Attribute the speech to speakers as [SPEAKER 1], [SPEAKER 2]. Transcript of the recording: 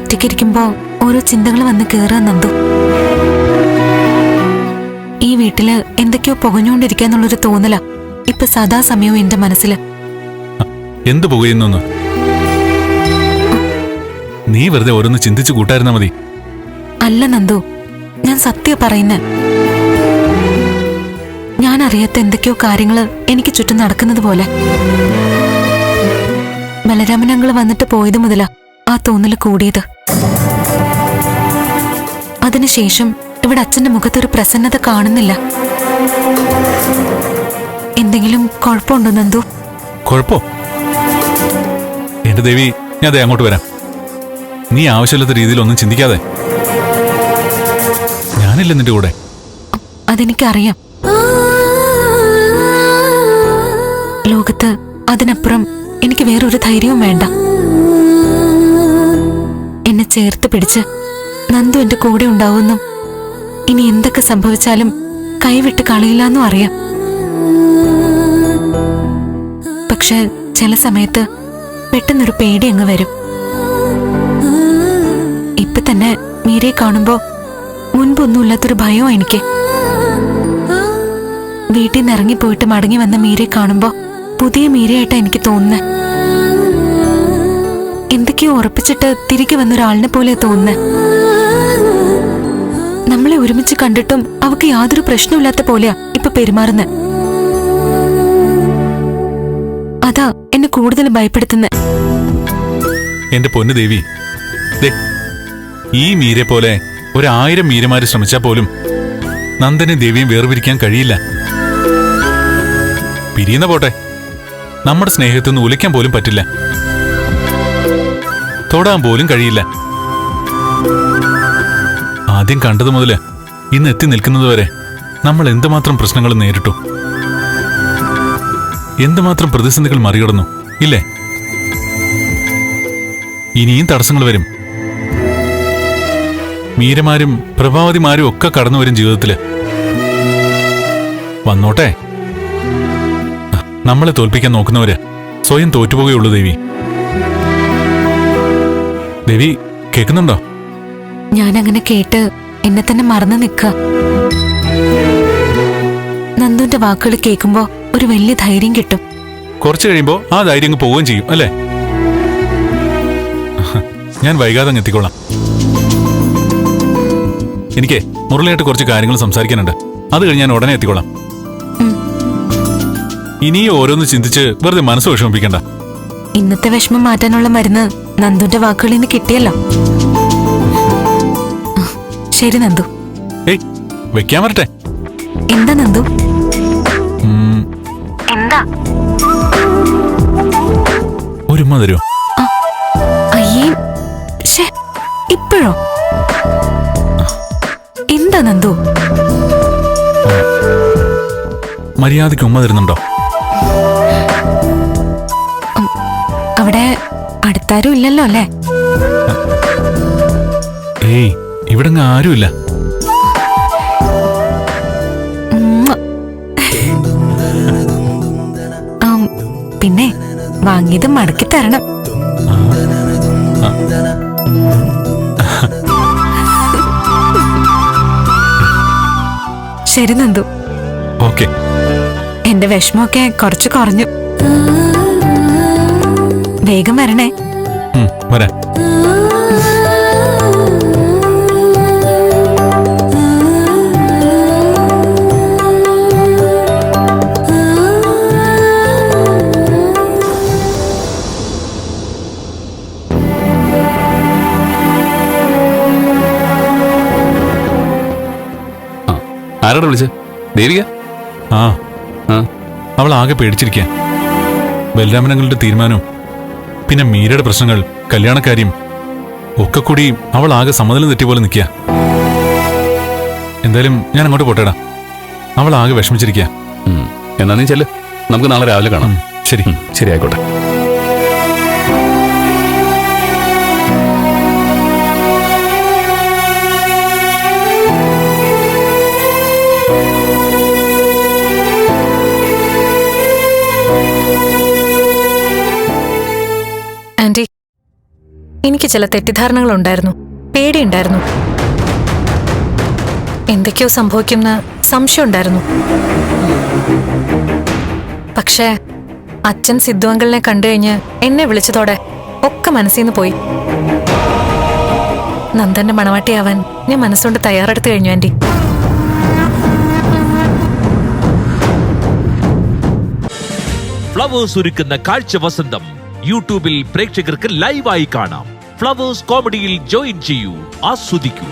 [SPEAKER 1] ഒറ്റയ്ക്കിരിക്കുമ്പോ ഓരോ ചിന്തകൾ വന്ന് കേറാൻ നന്ദു. ഈ വീട്ടില് എന്തൊക്കെയോ പുകഞ്ഞുകൊണ്ടിരിക്കാന്നുള്ളൊരു തോന്നല ഇപ്പൊ സദാസമയവും എന്റെ മനസ്സില്.
[SPEAKER 2] എന്ത് പുകയുന്നു? നീ വെറുതെ ഓരോന്ന് ചിന്തിച്ചു കൂട്ടായിരുന്നാ മതി.
[SPEAKER 1] അല്ല നന്ദു, ഞാൻ സത്യം പറയുന്നേ. ഞാൻ അറിയാത്ത എന്തൊക്കെയോ കാര്യങ്ങള് എനിക്ക് ചുറ്റും നടക്കുന്നത് പോലെ. ബലരാമനങ്ങള് വന്നിട്ട് പോയത് മുതലാ ആ തോന്നല് കൂടിയത്. അതിനുശേഷം ഇവിടെ അച്ഛന്റെ മുഖത്തൊരു പ്രസന്നത കാണുന്നില്ല. എന്തെങ്കിലും കുഴപ്പമുണ്ടോ നന്ദു?
[SPEAKER 2] കുഴപ്പോ? എന്റെ ദേവി, ഞാൻ ദേ അങ്ങോട്ട് വരാം. നീ ആവശ്യമില്ലാത്ത രീതിയിൽ ഒന്നും ചിന്തിക്കാതെ. ഞാനില്ല നിന്റെ കൂടെ.
[SPEAKER 1] അതെനിക്കറിയാം. ലോകത്ത് അതിനപ്പുറം എനിക്ക് വേറൊരു ധൈര്യവും വേണ്ട. എന്നെ ചേർത്ത് പിടിച്ച് നന്ദു എന്റെ കൂടെ ഉണ്ടാവുമെന്നും ഇനി എന്തൊക്കെ സംഭവിച്ചാലും കൈവിട്ട് കളയില്ലെന്നും അറിയാം. പക്ഷെ ചില സമയത്ത് പെട്ടെന്നൊരു പേടി അങ്ങ് വരും. ഇപ്പൊ തന്നെ മീരയെ കാണുമ്പോ മുൻപൊന്നുമില്ലാത്തൊരു ഭയവും എനിക്ക്. വീട്ടിൽ നിന്ന് ഇറങ്ങിപ്പോയിട്ട് മടങ്ങി വന്ന മീരയെ കാണുമ്പോ പുതിയ മീരയായിട്ടാ എനിക്ക് തോന്നുന്നത്. എന്തൊക്കെയോ ഉറപ്പിച്ചിട്ട് തിരികെ വന്നൊരാളിനെ പോലെ തോന്നുന്നത്. നമ്മളെ ഒരുമിച്ച് കണ്ടിട്ടും അവക്ക് യാതൊരു പ്രശ്നമില്ലാത്ത പോലെയാ ഇപ്പൊ പെരുമാറുന്നത്. അതാ എന്നെ കൂടുതൽ ഭയപ്പെടുത്തുന്നത്.
[SPEAKER 2] എന്റെ പൊന്നു ദേവി, ഈ മീരെ പോലെ 1000 മീരമാര് ശ്രമിച്ചാൽ പോലും നന്ദനെ ദേവിയും വേർപിരിക്കാൻ കഴിയില്ല. പിരിയുന്ന പോട്ടെ, നമ്മുടെ സ്നേഹത്തിന്ന് ഉലയ്ക്കാൻ പോലും പറ്റില്ല. തൊടാൻ പോലും കഴിയില്ല. ആദ്യം കണ്ടത് മുതല് ഇന്ന് എത്തി നിൽക്കുന്നതുവരെ നമ്മൾ എന്തുമാത്രം പ്രശ്നങ്ങൾ നേരിട്ടു, എന്തുമാത്രം പ്രതിസന്ധികൾ മറികടന്നു ഇല്ലേ? ഇനിയും തടസ്സങ്ങൾ വരും. മീരമാരും പ്രഭാവതിമാരും ഒക്കെ കടന്നു വരും ജീവിതത്തില്. വന്നോട്ടെ. നമ്മളെ തോൽപ്പിക്കാൻ നോക്കുന്നവര് സ്വയം തോറ്റുപോകുകയുള്ളൂ ദേവി. ദേവി കേൾക്കുന്നുണ്ടോ?
[SPEAKER 1] ഞാനങ്ങനെ കേട്ട് എന്നെ തന്നെ മറന്നു നിൽക്ക. നന്ദുന്റെ വാക്കുകൾ കേൾക്കുമ്പോ ഒരു വലിയ ധൈര്യം കിട്ടും.
[SPEAKER 2] കുറച്ചു കഴിയുമ്പോ ആ ധൈര്യം അങ്ങ് പോവുകയും ചെയ്യും അല്ലേ? ഞാൻ വൈകാതെ അങ്ങ് എത്തിക്കോളാം. എനിക്ക് മുരളിയായിട്ട് കുറച്ച് കാര്യങ്ങൾ സംസാരിക്കാനുണ്ട്. അത് കഴിഞ്ഞ് ഞാൻ ഉടനെ എത്തിക്കോളാം. ഇനിയും ഓരോന്ന് ചിന്തിച്ച് വെറുതെ മനസ്സ് വിഷമിപ്പിക്കണ്ട.
[SPEAKER 1] ഇന്നത്തെ വിഷമം മാറ്റാനുള്ള മരുന്ന് നന്ദുന്റെ വാക്കുകളിൽ നിന്ന് കിട്ടിയല്ലോ. ശരി നന്ദു.
[SPEAKER 2] ഏയ്, വെക്കാൻ വരട്ടെ.
[SPEAKER 1] എന്താ നന്ദു? എന്താ?
[SPEAKER 2] ഒരു ഉമ്മ തരുമോ?
[SPEAKER 1] അയ്യേ, ഇപ്പോഴോ? എന്താ നന്ദു?
[SPEAKER 2] മര്യാദയ്ക്ക് ഉമ്മ തരുന്നുണ്ടോ?
[SPEAKER 1] അവിടെ അടുത്താരും ഇല്ലല്ലോ അല്ലേ?
[SPEAKER 2] ഏയ്, ഇവിടെ ആരുമില്ല.
[SPEAKER 1] പിന്നെ വാങ്ങിയത് മടക്കി തരണം. ശരി നന്ദു.
[SPEAKER 2] ഓക്കെ.
[SPEAKER 1] എന്റെ വിഷമമൊക്കെ കുറച്ച് കുറഞ്ഞു. വേഗം വരണേ.
[SPEAKER 2] വരാം.
[SPEAKER 3] ആരോട് വിളിച്ച? ദേവിക?
[SPEAKER 2] ആ, അവൾ ആകെ പേടിച്ചിരിക്കുക. ബലരാമനങ്ങളുടെ തീരുമാനവും പിന്നെ മീരയുടെ പ്രശ്നങ്ങൾ, കല്യാണക്കാര്യം ഒക്കെ കൂടി അവൾ ആകെ സമനില തെറ്റിയ പോലെ നിൽക്കുക. എന്തായാലും ഞാൻ അങ്ങോട്ട് പോട്ടേടാ. അവൾ ആകെ വിഷമിച്ചിരിക്കുക.
[SPEAKER 3] എന്നാ നീ ചെല്ല്, നമുക്ക് നാളെ രാവിലെ കാണാം.
[SPEAKER 2] ശരി.
[SPEAKER 3] ശരി, ആയിക്കോട്ടെ.
[SPEAKER 1] എനിക്ക് ചില തെറ്റിദ്ധാരണകൾ ഉണ്ടായിരുന്നു, പേടിയുണ്ടായിരുന്നു. എന്തൊക്കെയോ സംഭവിക്കുന്ന സംശയം ഉണ്ടായിരുന്നു. പക്ഷേ അച്ഛൻ സിദ്ധു അങ്കിളിനെ കണ്ടു കഴിഞ്ഞ് എന്നെ വിളിച്ചതോടെ ഒക്കെ മനസ്സിൽ നിന്ന് പോയി. നന്ദന്റെ മണവാട്ടിയാവാൻ ഞാൻ മനസ്സുകൊണ്ട് തയ്യാറെടുത്തു കഴിഞ്ഞു ആന്റി.
[SPEAKER 4] ഫ്ലവേഴ്സ് ഒരുക്കുന്ന കാഴ്ച വസന്തം യൂട്യൂബിൽ പ്രേക്ഷകർക്ക് ലൈവായി കാണാം. ഫ്ലവേഴ്സ് കോമഡിയിൽ ജോയിൻ ചെയ്യൂ, ആസ്വദിക്കൂ.